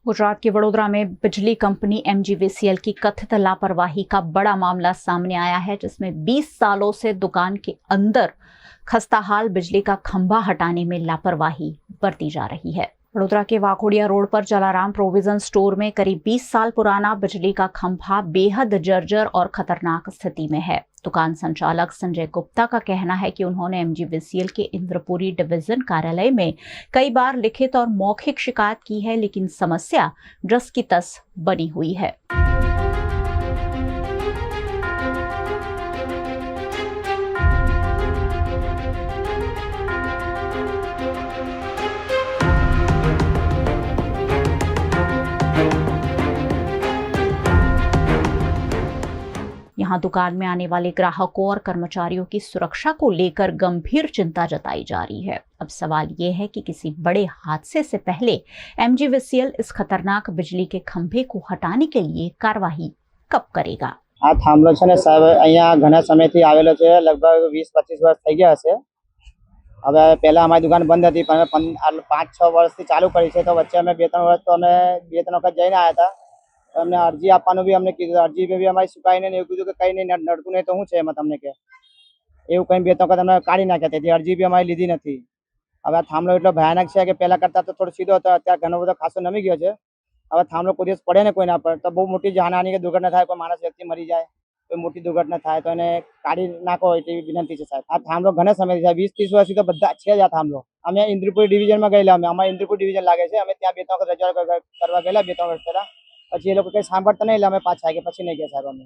गुजरात के वडोदरा में बिजली कंपनी एमजीवीसीएल की कथित लापरवाही का बड़ा मामला सामने आया है, जिसमें 20 सालों से दुकान के अंदर खस्ताहाल बिजली का खंभा हटाने में लापरवाही बरती जा रही है। वडोदरा के वाकोडिया रोड पर जलाराम प्रोविजन स्टोर में करीब 20 साल पुराना बिजली का खंभा बेहद जर्जर और खतरनाक स्थिति में है। दुकान संचालक संजय गुप्ता का कहना है कि उन्होंने एमजीवीसीएल के इंद्रपुरी डिवीजन कार्यालय में कई बार लिखित और मौखिक शिकायत की है, लेकिन समस्या जस की तस बनी हुई है। यहाँ दुकान में आने वाले ग्राहकों और कर्मचारियों की सुरक्षा को लेकर गंभीर चिंता जताई जा रही है। अब सवाल ये है कि किसी बड़े हादसे से पहले एमजीवीसीएल इस खतरनाक बिजली के खंभे को हटाने के लिए कार्यवाही कब करेगा? आ थांबलो छे ने साहेब अहींया घणा समयथी आवेलो छे, लगभग 20-25 वर्ष થઈ ગયા હશે। હવે પહેલા અમારી દુકાન બંધ હતી, પણ 5-6 વર્ષથી ચાલુ કરી છે, તો વચ્ચે અમે 2-3 વર્ષ તો અમે 2-3 વખત જઈને આવ્યા હતા। अमने अरजी आपवानुं बी अमने कीधुं, अरजी में बी अमारी सुकाई नहीं एवुं कीधुं के कई नहीं नडतुं नहीं तो शुं छे एमां तमने के एवुं कई 2-3 वखत अमने काढी नाख्या, तेथी अरजी बी अमारी लीधी नथी। हवे आ थांबलो एटलो भयानक छे के पहेला करता तो थोड़ो सीधो हतो, अत्यारे घणो बधो खासो नमी गयो छे। हवे थांबलो कोई दिवस पड़े ने कोईना पर तो बहु मोटी जानहानी के दुर्घटना थाय, कोई माणस व्यक्ति मरी जाए, कोई मोटी दुर्घटना थाय तो एने काढी नाखो एवी विनंती छे साहेब। आ थांबलो घणा समय थी 20-30 वर्षथी तो बधा छे ज आ थांबलो। अमे इंद्रपुरी डिविजन में गयेला, अमे इंद्रपुरी डिविजन लागे छे, अमे त्यां 2-3 वखत रजूआत करवा गयेला 2-3 वर्ष पहेला, પછી એ લોકો કઈ સાંભળતા નહીં એટલે અમે પાછા આવી ગયા, પછી નહીં ગયા સાહેબ અમે।